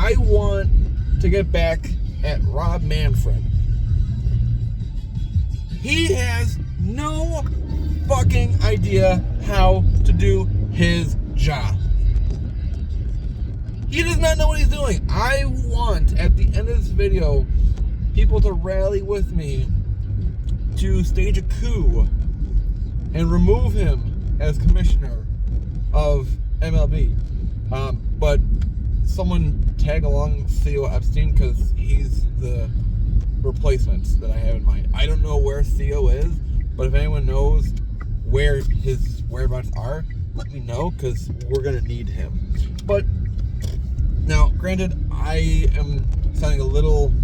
I want to get back at Rob Manfred. He has no fucking idea how to do his job. He does not know what he's doing. I want, at the end of this video, people to rally with me to stage a coup and remove him as commissioner of MLB. But someone tag along Theo Epstein, because he's the replacement that I have in mind. I don't know where Theo is, but if anyone knows where his whereabouts are, let me know, because we're going to need him. But now, granted, I am sounding a little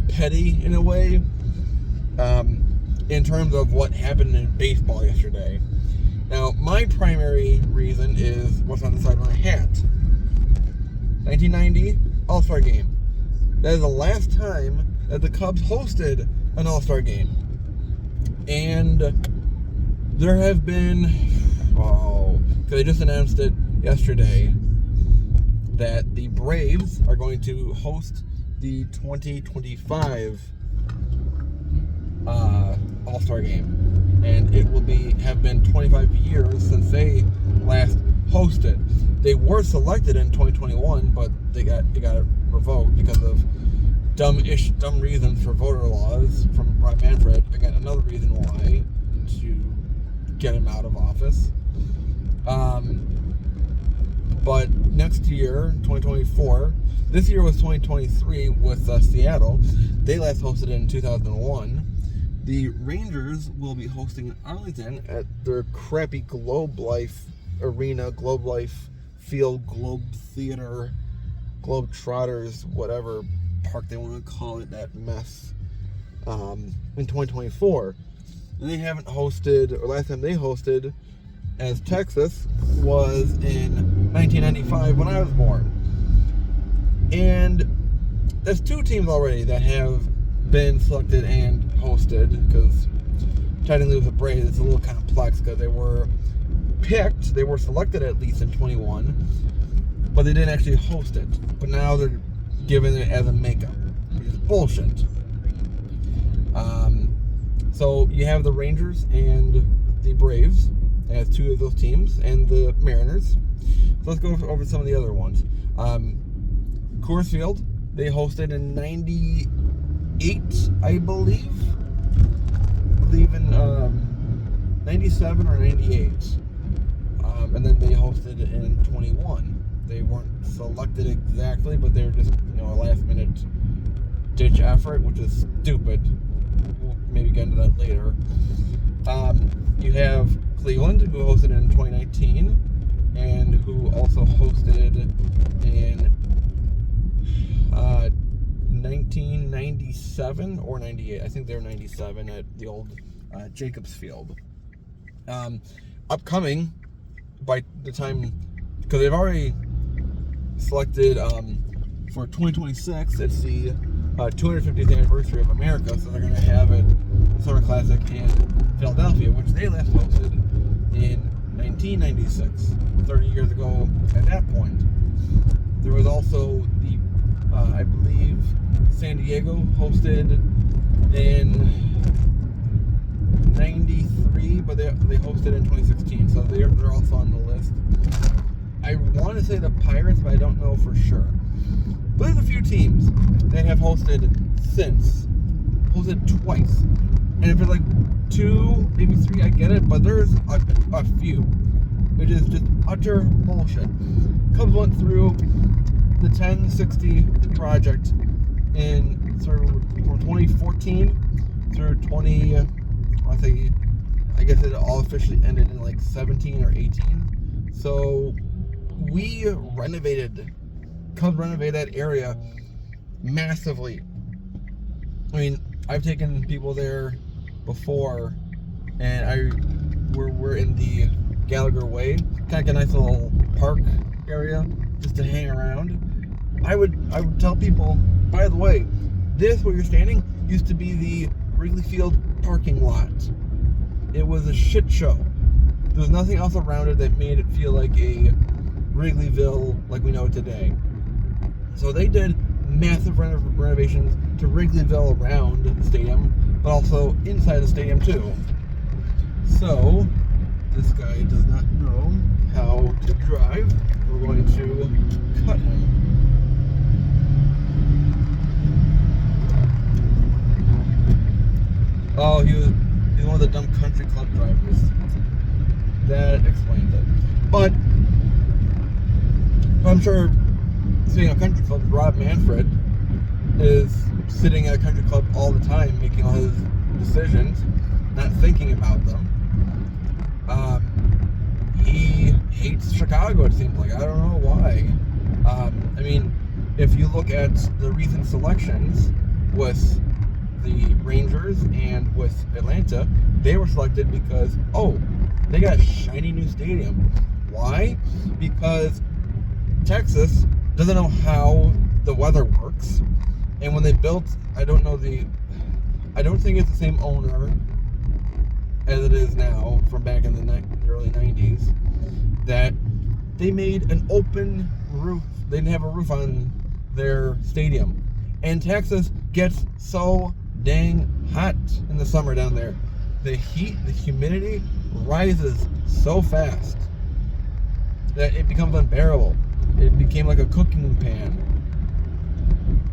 petty in a way, in terms of what happened in baseball yesterday. Now, my primary reason is what's on the side of my hat. 1990 All-Star Game. That is the last time that the Cubs hosted an All-Star Game. And there have been, because they just announced it yesterday, that the Braves are going to host the 2025 All-Star Game. And it will have been 25 years since they last hosted. They were selected in 2021, but they got it revoked because of dumb reasons for voter laws from Rob Manfred. Again, another reason why to get him out of office. But next year, 2024, this year was 2023 with Seattle. They last hosted in 2001. The Rangers will be hosting in Arlington at their crappy Globe Life Arena, Globe Life Field, Globe Theater, Globe Trotters, whatever park they want to call it, that mess, in 2024. And they haven't hosted, or last time they hosted as Texas was in 1995 when I was born. And there's two teams already that have been selected and hosted, because technically with the Braves it's a little complex because they were selected at least in 21, but they didn't actually host it. But now they're giving it as a makeup, which is bullshit. So you have the Rangers and the Braves as two of those teams, and the Mariners. So let's go over some of the other ones. Coors Field, they hosted in 98, I believe in 97 or 98. And then they hosted in 21. They weren't selected exactly, but they were just, a last-minute ditch effort, which is stupid. We'll maybe get into that later. You have Cleveland, who hosted in 2019, and who also hosted in 1997 or 98. I think they were 97 at the old Jacobs Field. Upcoming, by the time, because they've already selected for 2026, it's the 250th anniversary of America, so they're going to have it, Summer Classic in Philadelphia, which they last hosted in 1996, 30 years ago at that point. There was also the, I believe, San Diego hosted in 93, but they hosted in 2016, so they're also on the list. I want to say the Pirates, but I don't know for sure. But there's a few teams that have hosted twice. And if it's like 2, maybe 3, I get it, but there's a few. It is just utter bullshit. Cubs went through the 1060 project from 2014 through I guess it all officially ended in like 17 or 18. So Cubs renovated that area massively. I mean, I've taken people there before, and we're in the Gallagher Way, kind of a nice little park area just to hang around. I would tell people, by the way, this where you're standing used to be the Wrigley Field parking lot. It was a shit show. There was nothing else around it that made it feel like a Wrigleyville like we know it today. So they did massive renovations to Wrigleyville around the stadium, but also inside the stadium too. So this guy does not know how to drive. We're going to cut him. Oh, he's one of the dumb country club drivers. That explains it. But I'm sure, speaking of country clubs, Rob Manfred is sitting at a country club all the time, making all his decisions, not thinking about them. He hates Chicago, it seems like. I don't know why. I mean, if you look at the recent selections with the Rangers and with Atlanta, they were selected because, they got a shiny new stadium. Why? Because Texas doesn't know how the weather works, and when they built, I don't think it's the same owner as it is now from back in the early 90s, that they made an open roof. They didn't have a roof on their stadium, and Texas gets so dang hot in the summer down there. The heat, the humidity rises so fast that it becomes unbearable. It became like a cooking pan.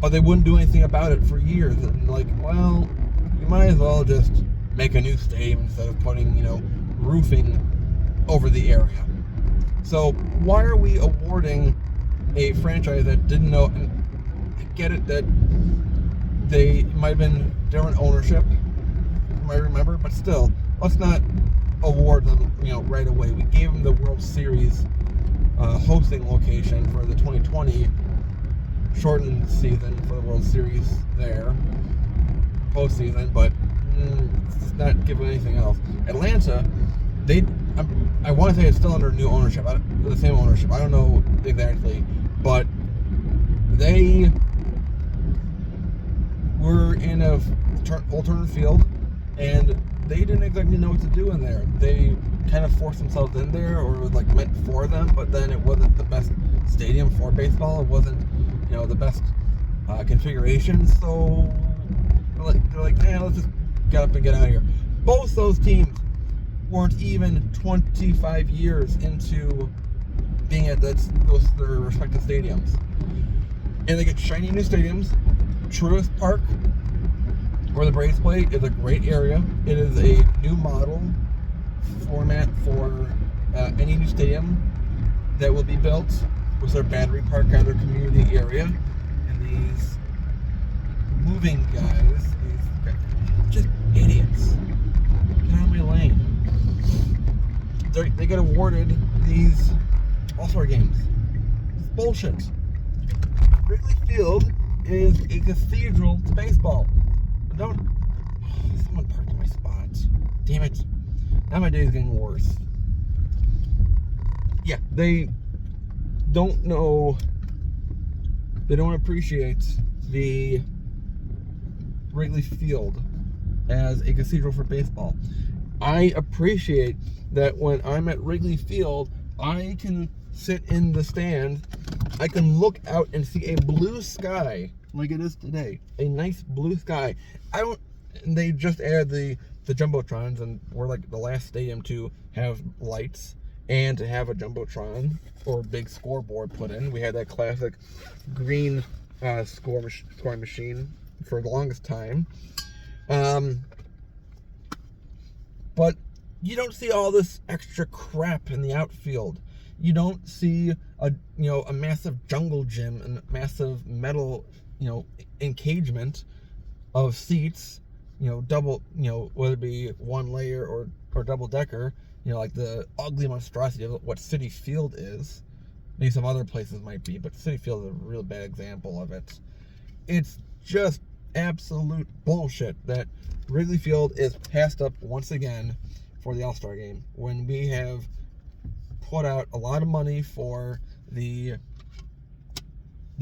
But they wouldn't do anything about it for years. And well, you might as well just make a new stadium instead of putting, roofing over the area. So why are we awarding a franchise that didn't know? And I get it that they might have been different ownership, you might remember, but still, let's not award them, right away. We gave them the World Series hosting location for the 2020 shortened season for the World Series there, postseason, but it's not giving anything else. Atlanta, I want to say it's still under new ownership, the same ownership. I don't know exactly, but they were in a alternative field, and they didn't exactly know what to do in there. They kind of forced themselves in there, or it was meant for them, but then it wasn't the best stadium for baseball. It wasn't, the best configuration. So they're like, let's just get up and get out of here. Both those teams weren't even 25 years into being at their respective stadiums, and they get shiny new stadiums. Truist Park, where the Braves play, is a great area. It is a new model format for any new stadium that will be built with their battery park on their community area. And these moving guys, just idiots. Get out of my lane. They get awarded these All-Star games. It's bullshit. Wrigley Field is a cathedral to baseball. Someone parked in my spot. Damn it. Now my day is getting worse. Yeah, they don't know. They don't appreciate the Wrigley Field as a cathedral for baseball. I appreciate that when I'm at Wrigley Field, I can sit in the stand. I can look out and see a blue sky like it is today. A nice blue sky. They just added the Jumbotrons, and we're like the last stadium to have lights and to have a Jumbotron or big scoreboard put in. We had that classic green scoring machine for the longest time. But you don't see all this extra crap in the outfield. You don't see a massive jungle gym and massive metal, encagement of seats, double, whether it be one layer or double decker, like the ugly monstrosity of what Citi Field is. Maybe some other places might be, but Citi Field is a real bad example of it. It's just absolute bullshit that Wrigley Field is passed up once again for the All-Star game, when we have put out a lot of money for the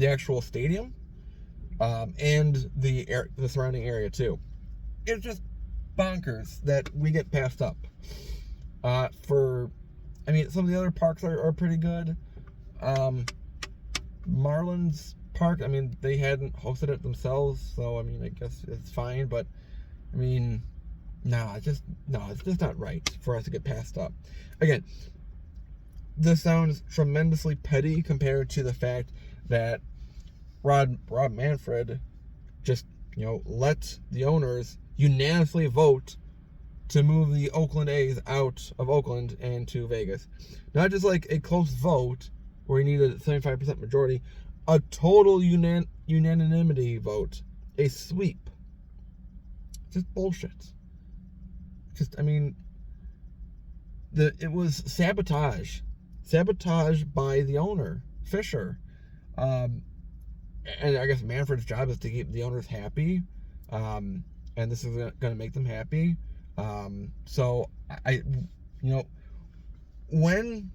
actual stadium, and the surrounding area too. It's just bonkers that we get passed up. Some of the other parks are pretty good. Marlins park. I mean, they hadn't hosted it themselves, so I mean, I guess it's fine. But I mean, it's just not right for us to get passed up. Again, this sounds tremendously petty compared to the fact that Rob Manfred just, let the owners unanimously vote to move the Oakland A's out of Oakland and to Vegas. Not just like a close vote where you need a 75% majority, a total unanimity vote, a sweep. Just bullshit. It was sabotage by the owner, Fisher. And I guess Manfred's job is to keep the owners happy, and this is going to make them happy. So when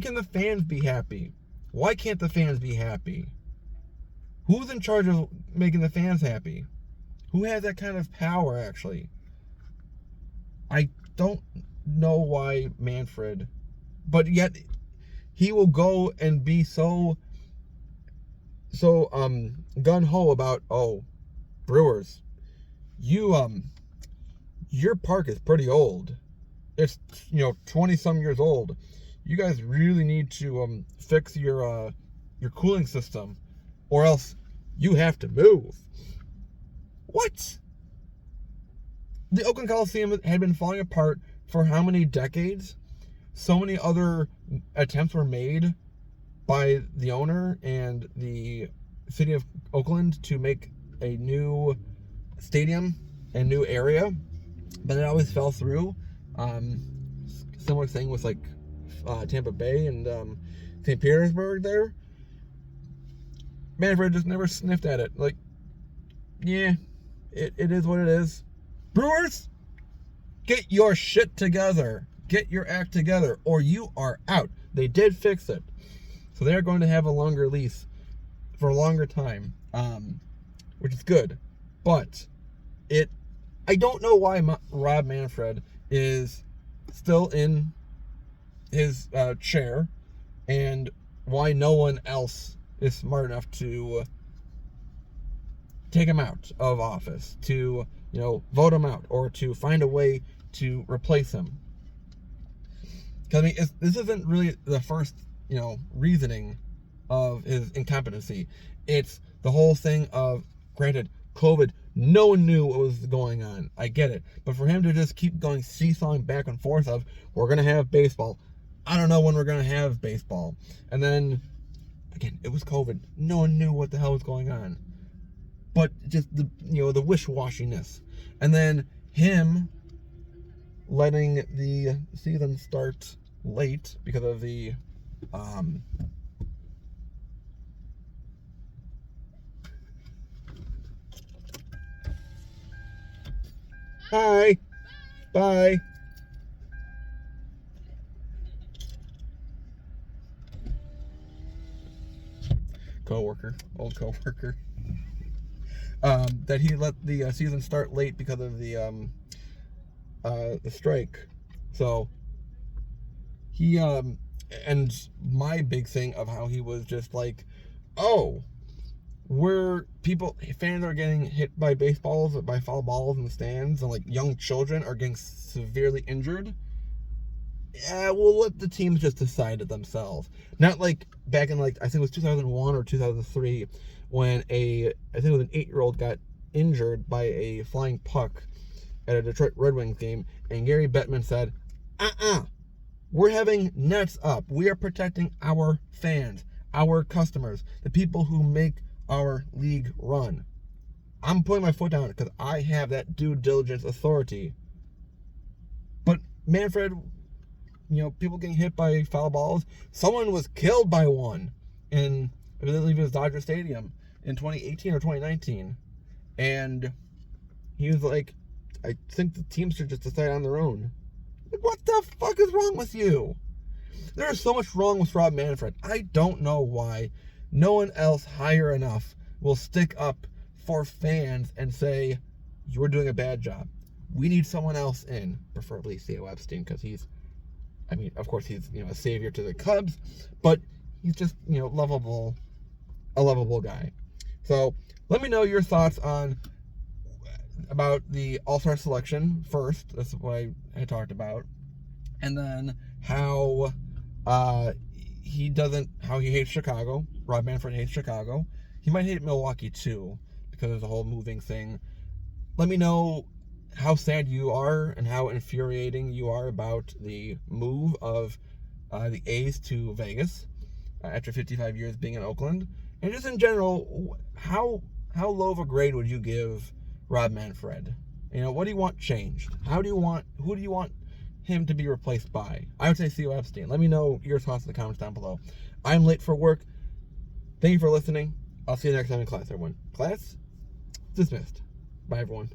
can the fans be happy? Why can't the fans be happy? Who's in charge of making the fans happy? Who has that kind of power, actually? I don't know why Manfred, but yet he will go and be so gung-ho about, Brewers, your park is pretty old. It's 20 some years old. You guys really need to fix your cooling system, or else you have to move. What? The Oakland Coliseum had been falling apart for how many decades? So many other attempts were made by the owner and the city of Oakland to make a new stadium and new area, but it always fell through. Similar thing with like Tampa Bay and St. Petersburg there. Manfred just never sniffed at it. Like, yeah, it is what it is. Brewers, get your shit together. Get your act together, or you are out. They did fix it. So they're going to have a longer lease for a longer time, which is good. But I don't know why Rob Manfred is still in his chair, and why no one else is smart enough to take him out of office, to vote him out, or to find a way to replace him. Because this isn't really the first reasoning of his incompetency. It's the whole thing of, granted, COVID, no one knew what was going on. I get it. But for him to just keep going seesawing back and forth of, we're going to have baseball. I don't know when we're going to have baseball. And then, again, it was COVID. No one knew what the hell was going on. But just the wish-washiness. And then him letting the season start late because of the hi, bye. Old coworker. That he let the season start late because of the strike. So he and my big thing of how he was just like, fans are getting hit by baseballs, by foul balls in the stands, and like young children are getting severely injured. Yeah, we'll let the teams just decide it themselves. Not like back in I think it was 2001 or 2003 when I think it was an 8-year-old got injured by a flying puck at a Detroit Red Wings game, and Gary Bettman said, we're having nets up. We are protecting our fans, our customers, the people who make our league run. I'm putting my foot down because I have that due diligence authority. But Manfred, people getting hit by foul balls. Someone was killed by one in, I believe it was Dodger Stadium in 2018 or 2019. And he was like, I think the teams should just decide on their own. What the fuck is wrong with you? There is so much wrong with Rob Manfred. I don't know why no one else higher enough will stick up for fans and say, you're doing a bad job. We need someone else in, preferably C.O. Epstein, because he's, of course he's, a savior to the Cubs, but he's just, a lovable guy. So let me know your thoughts about the All-Star selection first. That's what I talked about. And then how he hates Chicago. Rob Manfred hates Chicago. He might hate Milwaukee too, because of the whole moving thing. Let me know how sad you are and how infuriating you are about the move of the A's to Vegas after 55 years being in Oakland. And just in general, how low of a grade would you give Rob Manfred? What do you want changed? Who do you want him to be replaced by? I would say C.O. Epstein. Let me know your thoughts in the comments down below. I'm late for work. Thank you for listening. I'll see you next time in class, everyone. Class dismissed. Bye, everyone.